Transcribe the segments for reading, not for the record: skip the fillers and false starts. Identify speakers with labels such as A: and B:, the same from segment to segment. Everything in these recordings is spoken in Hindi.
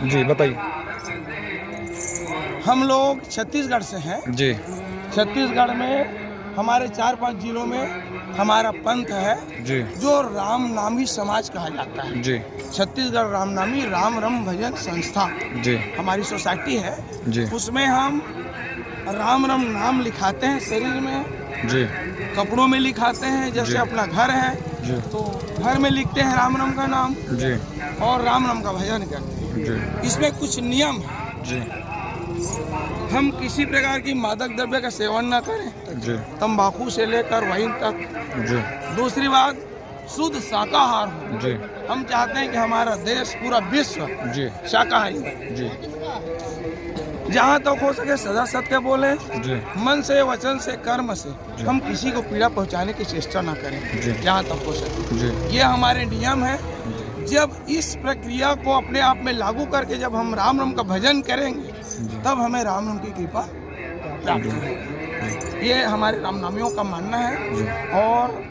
A: जी बताइए।
B: हम लोग छत्तीसगढ़ से हैं।
A: जी
B: छत्तीसगढ़ में हमारे 4-5 जिलों में हमारा पंथ है
A: जी
B: जो रामनामी समाज कहा जाता है।
A: जी
B: छत्तीसगढ़ रामनामी राम रम भजन संस्था
A: जी
B: हमारी सोसाइटी है।
A: जी
B: उसमें हम राम रम नाम लिखाते हैं शरीर में,
A: जी
B: कपड़ों में लिखाते हैं। जैसे
A: जी।
B: अपना घर है
A: जी
B: तो घर में लिखते हैं राम रम का नाम
A: जी
B: और राम रम का भजन करते हैं।
A: जी
B: इसमें कुछ नियम है।
A: जी
B: हम किसी प्रकार की मादक द्रव्य का सेवन न करें,
A: जी
B: तंबाकू से लेकर वाइन तक।
A: जी
B: दूसरी बात, शुद्ध शाकाहार हो।
A: जी
B: हम चाहते हैं कि हमारा देश पूरा विश्व
A: जी
B: शाकाहारी बने।
A: जी
B: जहाँ तक हो सके सदा सत्य बोले,
A: जी
B: मन से, वचन से, कर्म से
A: जी।
B: हम किसी को पीड़ा पहुँचाने की चेष्टा न करें
A: जी।
B: जहाँ तक हो सके।
A: जी
B: ये हमारे नियम है। जब इस प्रक्रिया को अपने आप में लागू करके जब हम राम रम का भजन करेंगे तब हमें राम रम की कृपा प्राप्त होगी। ये हमारे रामनामियों का मानना है। और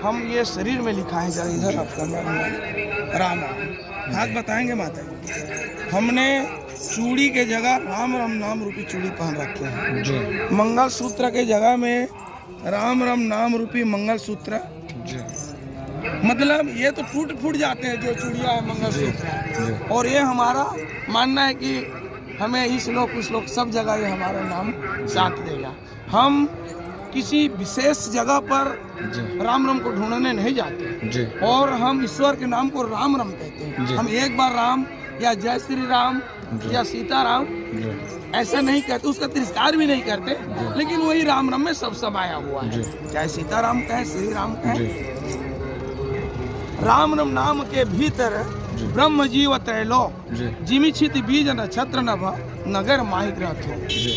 B: हम ये शरीर में लिखा है जरा इधर आपका राम राम हाथ बताएंगे माता जी। हमने चूड़ी के जगह राम राम नाम रूपी चूड़ी पहन रखे हैं।
A: जी
B: मंगल सूत्र के जगह में राम राम नाम रूपी मंगल सूत्र।
A: जी
B: मतलब ये तो टूट फूट जाते हैं जो चूड़िया है मंगल सूत्र। और ये हमारा मानना है कि हमें इस लोक उस लोक सब जगह ये हमारा नाम साथ देगा। हम किसी विशेष जगह पर
A: जी
B: राम रम को ढूंढने नहीं जाते
A: जी
B: और हम ईश्वर के नाम को राम रम कहते हैं।
A: जी।
B: हम एक बार राम या जय श्री राम
A: जी।
B: या सीताराम
A: जी
B: ऐसा नहीं कहते, उसका तिरस्कार भी नहीं करते, लेकिन वही राम रम में सब समाया हुआ है।
A: जी।
B: चाहे सीताराम कहें, श्री राम
A: जी
B: कहें। राम रम नाम के भीतर
A: जी।
B: ब्रह्म जीव त्रैलो
A: जी
B: जिमि छिति बीज नक्षत्र नभ नगर माही ग्रथ हो।
A: जी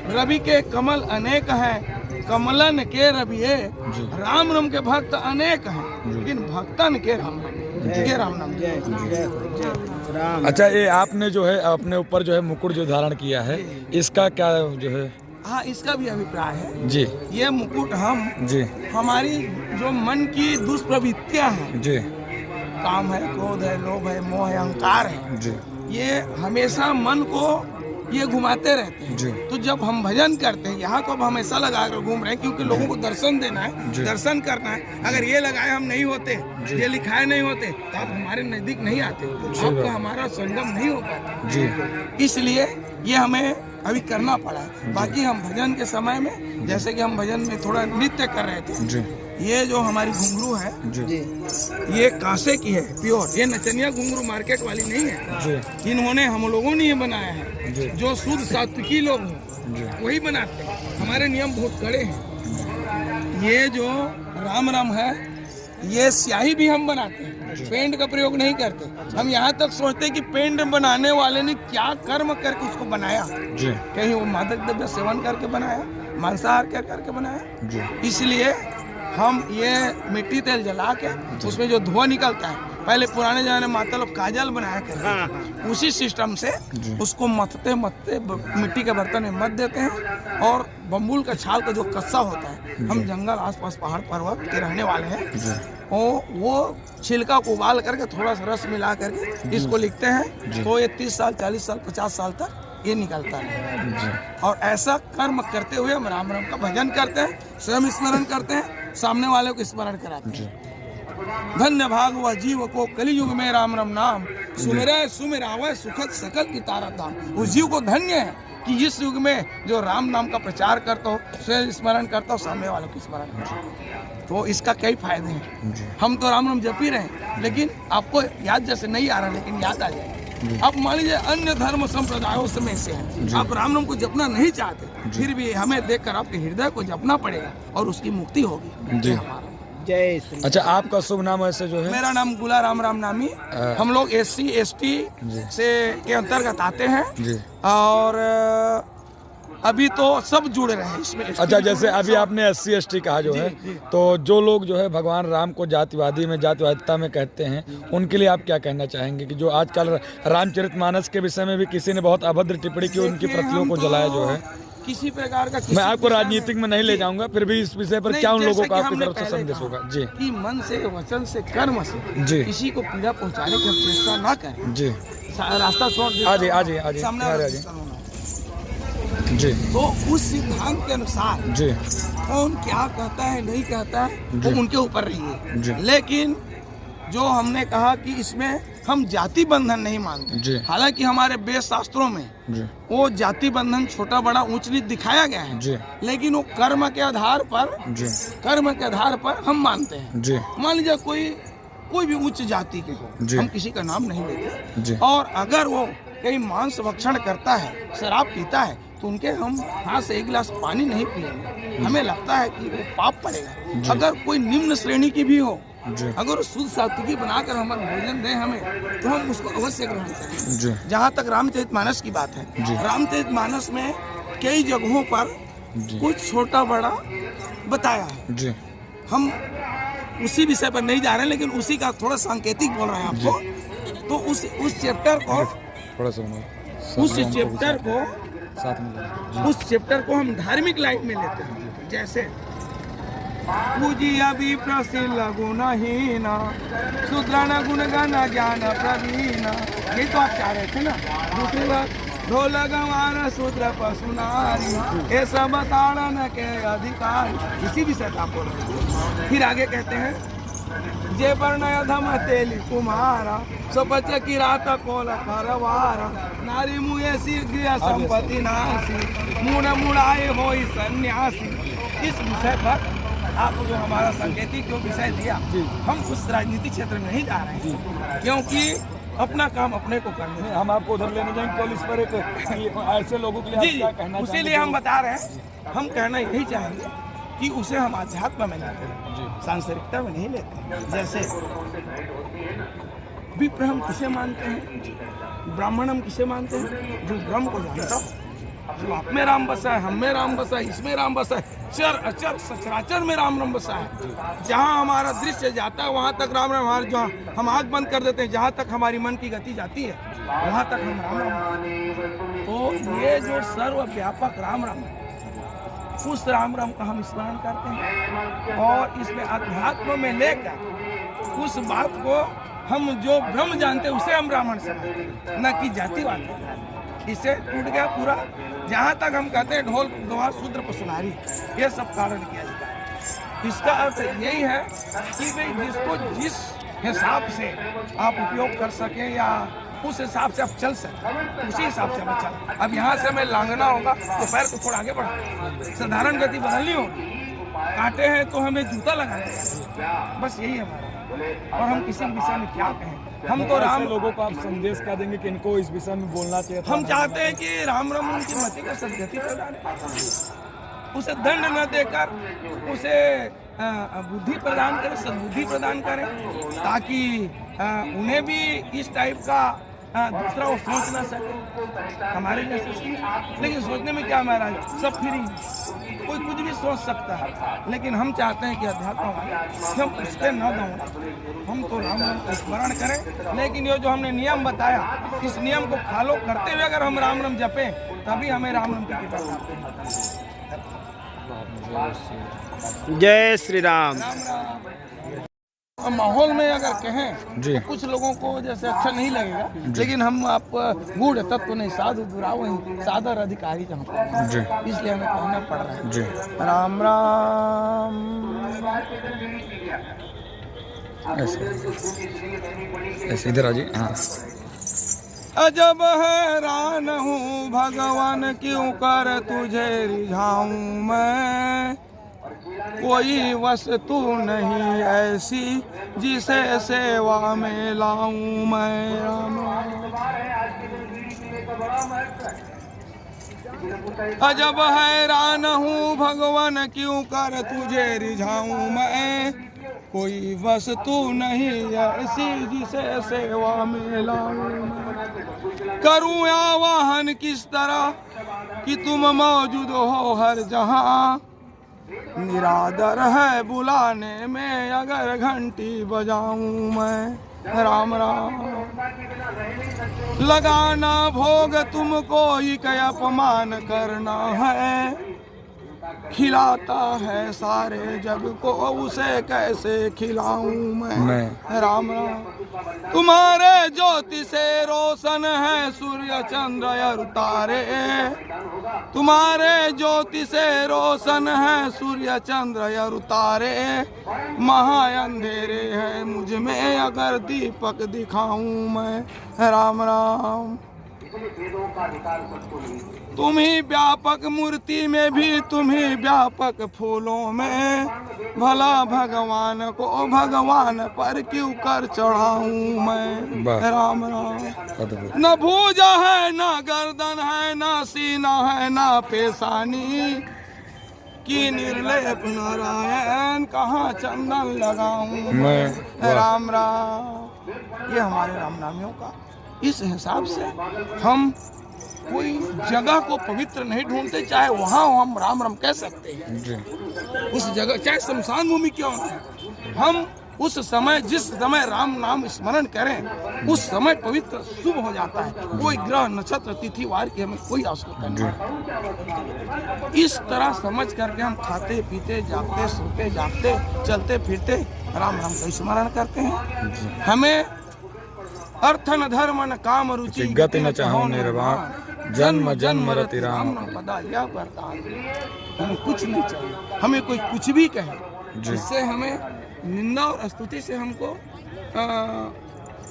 B: रवि के कमल अनेक हैं, कमलन के रविये।
A: जी।
B: राम रम के भक्त अनेक हैं,
A: जी।
B: लेकिन भक्तन के राम नाम राम।
A: अच्छा, ये आपने जो है अपने ऊपर जो है मुकुट जो धारण किया है, इसका क्या जो है?
B: हाँ, इसका भी अभिप्राय है।
A: जी
B: ये मुकुट हम
A: जी
B: हमारी जो मन की दुष्प्रवृत्तियां हैं,
A: जी
B: काम है, क्रोध है, लोभ है, मोह है, अहंकार है,
A: जी
B: ये हमेशा मन को ये घुमाते रहते हैं।
A: जी।
B: तो जब हम भजन करते हैं, यहाँ तो अब हम ऐसा लगा कर घूम रहे हैं क्योंकि लोगों को दर्शन देना है,
A: जी।
B: दर्शन करना है। अगर ये लगाए हम नहीं होते,
A: जी।
B: ये लिखाए नहीं होते तो आप हमारे नजदीक नहीं आते, आपका हमारा संगम नहीं हो पाता।
A: जी
B: इसलिए ये हमें अभी करना पड़ा है। बाकी हम भजन के समय में, जैसे कि हम भजन में थोड़ा नृत्य कर रहे थे,
A: जी
B: ये जो हमारी घुंघरू है
A: जी
B: ये कांसे की है, प्योर। ये नचनिया घुंघरू मार्केट वाली नहीं है।
A: जी
B: इन्होंने, हम लोगों ने ये बनाया है।
A: जी
B: जो शुद्ध सात्विकी लोग हों
A: जी
B: वही बनाते हैं। हमारे नियम बहुत कड़े हैं। ये जो राम राम है, ये स्याही भी हम बनाते हैं, पेंट का प्रयोग नहीं करते। हम यहाँ तक सोचते हैं कि पेंट बनाने वाले ने क्या कर्म करके उसको बनाया।
A: जी
B: कहीं वो मादक द्रव्य सेवन करके बनाया, मांसाहार करके बनाया।
A: जी
B: इसलिए हम ये मिट्टी तेल जला के उसमें जो धुआं निकलता है, पहले पुराने जमाने में माता लोग काजल बनाया करते, उसी सिस्टम से उसको मथते मथते मिट्टी के बर्तन में मत देते हैं। और बम्बुल का छाल का जो कस्सा होता है, हम जंगल आसपास पहाड़ पर्वत के रहने वाले हैं, वो छिलका को उबाल करके थोड़ा सा रस मिला करके इसको लिखते हैं। तो ये 30 साल, 40 साल, 50 साल तक ये निकलता है। और ऐसा कर्म करते हुए हम राम राम का भजन करते हैं, स्वयं स्मरण करते हैं, सामने वाले को स्मरण कराते हैं। धन्य भाग वह जीव को कलियुग में राम राम नाम सुमिरै सुमिरावै सुखद सकल की तारा धाम। उस जीव को धन्य है कि इस युग में जो राम नाम का प्रचार करता हो, स्वयं स्मरण करता हो, सामने वालों को स्मरण करता हो। तो इसका कई फायदे हैं। हम तो राम नाम जप ही रहे, लेकिन आपको याद जैसे नहीं आ रहा, लेकिन याद आ जाएगा। आप मान लीजिए अन्य धर्म संप्रदायों में से हैं, आप राम नाम को जपना नहीं चाहते, फिर भी हमें देखकर आपके हृदय को जपना पड़ेगा और उसकी मुक्ति होगी।
A: जी।
B: जय श्री।
A: अच्छा, आपका शुभ नाम ऐसे जो है?
B: मेरा नाम गुला राम नामी। हम लोग SC ST से के अंतर्गत आते हैं।
A: जी।
B: और अभी तो सब जुड़ रहे हैं इसमें।
A: अच्छा, जैसे अभी आपने SC ST कहा जो है, तो जो लोग जो है भगवान राम को जातिवादी में, जातिवादिता में कहते हैं, उनके लिए आप क्या कहना चाहेंगे कि जो आजकल रामचरितमानस के विषय में भी किसी ने बहुत अभद्र टिप्पणी की, उनकी प्रतियों को जलाया जो है?
B: किसी प्रकार का,
A: मैं आपको राजनीतिक में नहीं ले जाऊंगा, फिर भी इस विषय पर क्या उन लोगों का आपकी तरफ से संदेश होगा? जी
B: कि मन से, वचन से, कर्म से
A: जी
B: किसी को पीड़ा पहुंचाने की हम चेष्टा ना करें।
A: जी
B: रास्ता छोड़ देता
A: आ जाइए,
B: हूँ,
A: आ जाइए, आ जाइए,
B: सामने
A: आ
B: वाला
A: जाइए।
B: करूँगा।
A: जी
B: तो उस सिद्धांत के अनुसार
A: जी
B: कौन क्या कहता है नहीं कहता है
A: जी।
B: वो उनके ऊपर रही
A: जी।
B: है, लेकिन जो हमने कहा कि इसमें हम जाति बंधन नहीं
A: जी।
B: मानते। हालांकि हमारे वेद शास्त्रों में
A: जी
B: वो जाति बंधन छोटा बड़ा ऊंच नीच दिखाया गया है,
A: जी
B: लेकिन वो कर्म के आधार पर,
A: जी
B: कर्म के आधार पर हम मानते हैं।
A: जी
B: मान लीजिए कोई भी उच्च जाति के
A: जी।
B: हो, हम किसी का नाम नहीं लेते,
A: जी
B: और अगर वो कहीं मांस भक्षण करता है, शराब पीता है, तो उनके हम हाथ से एक गिलास पानी नहीं पिएंगे, हमें लगता है कि वो पाप पड़ेगा।
A: जी।
B: अगर कोई निम्न श्रेणी की भी हो,
A: जी
B: अगर वो शुद्ध सात्विकी बनाकर हमारा भोजन दे हमें, तो हम उसको अवश्य ग्रहण करेंगे।
A: जी
B: जहाँ तक रामचरितमानस की बात है,
A: जी।
B: रामचरितमानस में कई जगहों पर
A: जी
B: कुछ छोटा बड़ा बताया है।
A: जी
B: हम उसी विषय पर नहीं जा रहे हैं, लेकिन उसी का थोड़ा सांकेतिक बोल रहे हैं आपको। तो उस चैप्टर को,
A: थोड़ा सा
B: उस चैप्टर को,
A: साथ में
B: उस चैप्टर को हम धार्मिक लाइफ में लेते हैं। जैसे पूजिया भी प्रसिद्ध गुणहीना, शूद्राना गुणगान ज्ञान प्रवीण, ये तो आप चाह रहे थे ना। दूसरी बात, ढोल गंवार शूद्र पशु नारी, ये सब ताड़न के अधिकार, इसी विषय का आप बोल रहे हैं। फिर आगे कहते हैं, जे वर्णय धम तेली कुमारा, सपच किरात कोल करवारा, नारी मुए शीघ्र संपत्ति नासी, मुन मुड़ाए हो सन्यासी। इस विषय पर आप जो हमारा सांकेतिक जो विषय दिया, हम उस राजनीतिक क्षेत्र में नहीं जा रहे हैं, क्योंकि अपना काम अपने को करने हैं।
A: हम आपको उधर लेने जाएंगे केवल इस पर एक ऐसे लोगों के लिए आप
B: जी
A: क्या कहना
B: जी,
A: चाहेंगे
B: उसीलिए हम बता रहे हैं। हम कहना यही चाहेंगे कि उसे हम आध्यात्म में लाते हैं, सांसारिकता में नहीं लेते हैं। जैसे विप्र हम किसे मानते हैं, ब्राह्मण हम किसे मानते हैं, जो ब्रह्म को जानता हो, जो आप में राम बसा है, हम में राम बसा है, इसमें राम बसा है, चर अचर सचराचर में राम बसा है। जहाँ हमारा दृश्य जाता है वहाँ तक राम राम, हमारे जहाँ हम आँख बंद कर देते हैं, जहाँ तक हमारी मन की गति जाती है वहाँ तक हम राम राम। तो ये जो सर्वव्यापक राम राम है, उस राम राम का हम स्मरण करते हैं, और इसमें अध्यात्म में लेकर उस बात को हम जो ब्रह्म जानते हैं उसे हम ब्राह्मण समझते हैं, न कि जातिवाद। इससे टूट गया पूरा। जहाँ तक हम कहते हैं ढोल गंवार शूद्र पशु नारी, ये सब कारण किया जाता है। इसका अर्थ यही है कि भाई जिसको जिस हिसाब से आप उपयोग कर सकें या उस हिसाब से आप चल सकें, उसी हिसाब से हमें चल। अब यहाँ से हमें लांघना होगा तो पैर को थोड़ा आगे बढ़ा, साधारण गति बदलनी होगी। काटे हैं तो हमें जूता लगाना है, बस यही हमारा। और हम किसी विषय में क्या कहें, हम तो राम
A: लोगों को आप संदेश क्या देंगे कि इनको इस विषय में बोलना चाहिए?
B: हम चाहते हैं कि राम राम उनकी मति को सदगति प्रदान करें, उसे दंड न देकर उसे बुद्धि प्रदान करें, सद्बुद्धि प्रदान करें, ताकि उन्हें भी इस टाइप का दूसरा वो सोच ना सके हमारे जैसे सोच। लेकिन सोचने में क्या महाराज, सब फ्री, कोई कुछ भी सोच सकता है, लेकिन हम चाहते हैं कि अध्यात्म वाले हम उस पर न दौड़ें, हम तो राम राम का स्मरण करें। लेकिन ये जो हमने नियम बताया, इस नियम को फॉलो करते हुए अगर हम राम राम जपें, तभी हमें राम राम की कृपा प्राप्त होगी।
C: जय श्री राम।
B: राम राम। अब माहौल में अगर कहें
A: जी।
B: तो कुछ लोगों को जैसे अच्छा नहीं लगेगा, लेकिन हम आप गूढ़ तत्व नहीं, साधु दुराव सादर अधिकारी जहाँ पर,
A: जी
B: इसलिए हमें कहना पड़ रहा है।
A: जी
B: राम राम।
A: ऐसे इधर आ जाइए। हाँ,
B: अजब हैरान हूँ भगवान, क्यों कर तुझे रिझाऊं मैं, कोई वस्तु नहीं ऐसी जिसे सेवा में लाऊं मैं। राम अजब हैरान हूँ भगवान, क्यों कर तुझे रिझाऊं मैं, कोई वस्तु नहीं ऐसी जिसे सेवा में लाऊं मैं। करूं आवाहन किस तरह कि तुम मौजूद हो हर जहां, निरादर है बुलाने में अगर घंटी बजाऊं मैं। राम राम। लगाना भोग तुमको ही क्या अपमान करना है, खिलाता है सारे जग को, उसे कैसे खिलाऊं मैं। राम राम। तुम्हारे ज्योति से रोशन है सूर्य चंद्र और तारे, तुम्हारे ज्योति से रोशन है सूर्य चंद्र और तारे, महा अंधेरे है मुझ में अगर दीपक दिखाऊं मैं। राम राम। तुम ही व्यापक मूर्ति में भी, तुम ही व्यापक फूलों में, भला भगवान को भगवान पर क्यों कर चढ़ाऊं मैं। राम राम। न भुजा है न गर्दन है न सीना है न पेशानी, की निर्लेप नारायण कहाँ चंदन लगाऊं मैं। राम राम। ये हमारे राम नामियों का इस हिसाब से हम कोई जगह को पवित्र नहीं ढूंढते, चाहे वहाँ हम राम राम कह सकते हैं। उस जगह चाहे शमशान भूमि क्यों न, हम उस समय जिस समय राम नाम स्मरण करें उस समय पवित्र शुभ हो जाता है। कोई ग्रह नक्षत्र तिथि वार की हमें कोई आवश्यकता नहीं। इस तरह समझ करके हम खाते पीते जागते सोते जागते चलते फिरते राम राम का स्मरण करते हैं। हमें अर्थ न धर्म न काम रुचि
A: गति न चाहो निर्वाण, जन्म जन्म रति राम।
B: हमें कुछ नहीं चाहिए, हमें कोई कुछ भी कहे जिससे हमें निंदा और स्तुति से हमको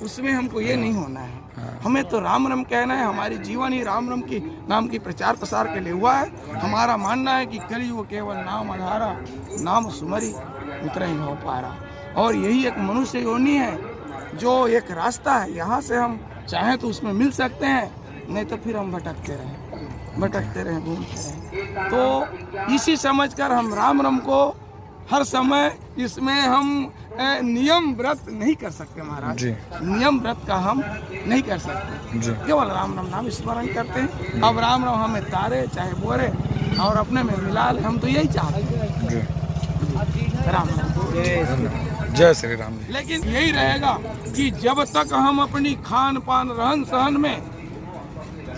B: उसमें हमको ये नहीं होना है। हमें तो राम राम कहना है। हमारी जीवन ही राम राम की नाम की प्रचार प्रसार के लिए हुआ है। हमारा मानना है कि कलयुग केवल नाम आधारा, नाम सुमरी उतर ही हो पा रहा। और यही एक मनुष्य योनि है, जो एक रास्ता है। यहाँ से हम चाहें तो उसमें मिल सकते हैं, नहीं तो फिर हम भटकते रहें घूमते रहें। तो इसी समझकर हम राम राम को हर समय, इसमें हम नियम व्रत नहीं कर सकते महाराज, नियम व्रत का हम नहीं कर सकते, केवल राम राम नाम स्मरण करते हैं। अब राम राम हमें तारे चाहे बोरे और अपने में मिला ले, हम तो यही चाहते हैं। राम राम।
A: जय श्री राम।
B: लेकिन यही रहेगा कि जब तक हम अपनी खान पान रहन सहन में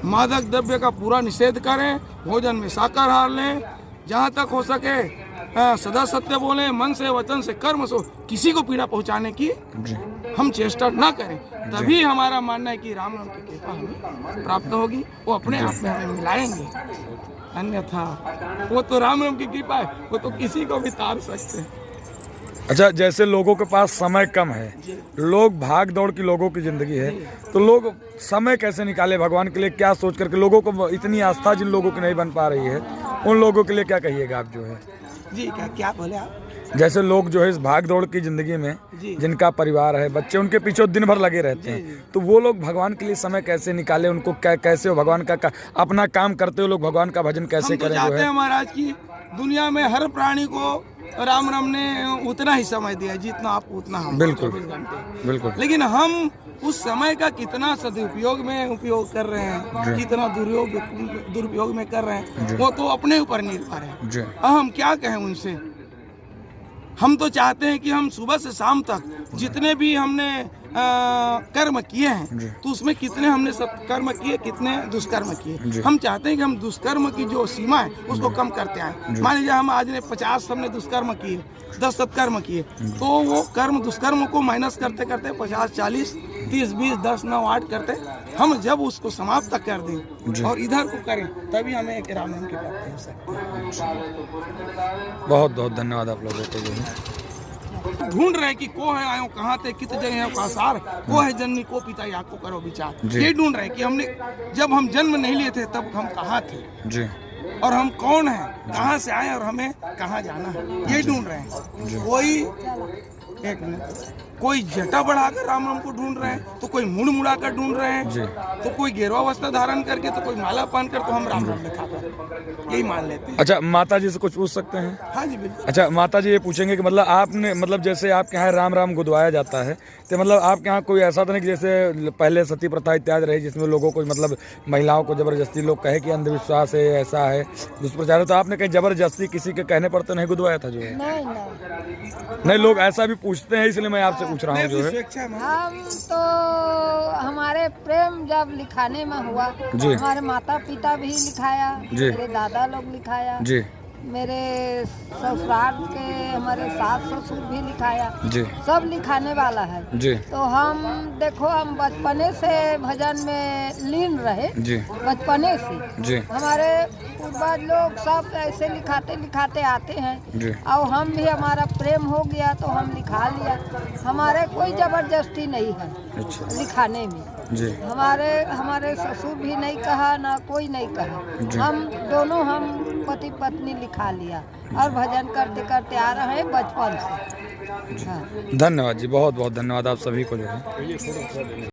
B: मादक द्रव्य का पूरा निषेध करें, भोजन में शाकाहार लें, जहाँ तक हो सके सदा सत्य बोलें, मन से वचन से कर्म से किसी को पीड़ा पहुँचाने की हम चेष्टा ना करें, तभी हमारा मानना है कि राम राम की कृपा हमें प्राप्त होगी। वो अपने आप में हमें मिलाएंगे, अन्यथा वो तो राम राम की कृपा है, वो तो किसी को भी तार सकते हैं।
A: अच्छा, जैसे लोगों के पास समय कम है, लोग भाग दौड़ की लोगों की जिंदगी है, तो लोग समय कैसे निकाले भगवान के लिए? क्या सोच करके लोगों को इतनी आस्था जिन लोगों की नहीं बन पा रही है, उन लोगों के लिए क्या कहिएगा आप जो है?
B: जी क्या बोले आप?
A: जैसे लोग जो है इस भाग दौड़ की जिंदगी में, जिनका परिवार है, बच्चे उनके पीछे दिन भर लगे रहते हैं, तो वो लोग भगवान के लिए समय कैसे निकाले? उनको कैसे हो भगवान का अपना काम करते हुए लोग भगवान का भजन कैसे करें?
B: जो है महाराज की दुनिया में हर प्राणी को राम राम ने उतना ही समय दिया जितना आप उतना हम।
A: बिल्कुल बिल्कुल।
B: लेकिन हम उस समय का कितना सदुपयोग में उपयोग कर रहे हैं, कितना दुरुपयोग में कर रहे हैं, वो तो अपने ऊपर निर्भर है। हम क्या कहें उनसे? हम तो चाहते हैं कि हम सुबह से शाम तक जितने भी हमने कर्म किए हैं, तो उसमें कितने हमने सत्कर्म किए, कितने दुष्कर्म किए। हम चाहते हैं कि हम दुष्कर्म की जो सीमा है उसको कम करते आए। मान लीजिए हम आज ने 50 हमने दुष्कर्म किए, 10 सत्कर्म किए, तो वो कर्म दुष्कर्म को माइनस करते करते 50, 40, 30, 20, 10, 9, 8 करते हम जब उसको समाप्त कर दें और इधर को करें, तभी हमें एक राम नाम की प्राप्ति हो सकती है।
A: बहुत बहुत धन्यवाद आप लोगों को। जो है
B: ढूंढ रहे कि को है आयो कहाँ थे, कित जगह है कासार, को है जननी को पिता या को करो विचार। ये ढूंढ रहे कि हमने जब हम जन्म नहीं लिए थे तब हम कहाँ थे और हम कौन हैं, कहाँ से आए और हमें कहाँ जाना है, ये ढूंढ रहे हैं। कोई जटा बढ़ाकर राम राम को ढूंढ रहे हैं, तो कोई मुड़ मुड़ा कर ढूंढ रहे हैं, तो कोई गेरुआ वस्त्र धारण करके, तो कोई माला पहन कर, तो हम राम राम लिखा कर यही मान लेते हैं।
A: अच्छा, माता जी से कुछ पूछ सकते हैं?
B: हाँ जी बिल्कुल।
A: अच्छा, माता जी ये पूछेंगे कि मतलब आपने, मतलब जैसे आपके यहाँ राम राम गुदवाया जाता है, तो मतलब आपके यहाँ कोई ऐसा तो नहीं कि जैसे पहले सती प्रथा इत्यादि रही, जिसमें लोगों को मतलब महिलाओं को जबरदस्ती लोग कहे कि अंधविश्वास है, ऐसा है, दुष्प्रचार है, तो आपने कहीं जबरदस्ती किसी के कहने पर तो नहीं गुदवाया था? जो है नहीं, लोग ऐसा भी पूछते हैं, इसलिए मैं आपसे पूछ रहा हूँ। जो है
C: हम तो हमारे प्रेम जब लिखाने में हुआ, हमारे माता पिता भी लिखाया, मेरे दादा लोग लिखाया, मेरे ससुराल के हमारे सास ससुर भी लिखाया,
A: जी
C: सब लिखाने वाला है।
A: जी
C: तो हम देखो हम बचपने से भजन में लीन रहे,
A: जी
C: बचपने से
A: जी
C: हमारे पूर्वज लोग सब ऐसे लिखाते लिखाते आते हैं
A: जी
C: और हम भी हमारा प्रेम हो गया तो हम लिखा लिया। हमारे कोई जबरदस्ती नहीं है
A: अच्छा
C: लिखाने में।
A: जी
C: हमारे ससुर भी नहीं कहा ना कोई नहीं
A: जी।
C: कहा, हम दोनों हम पति पत्नी लिखा लिया और भजन करते करते आ रहे हैं बचपन से। हाँ।
A: धन्यवाद जी, बहुत बहुत धन्यवाद आप सभी को जो है।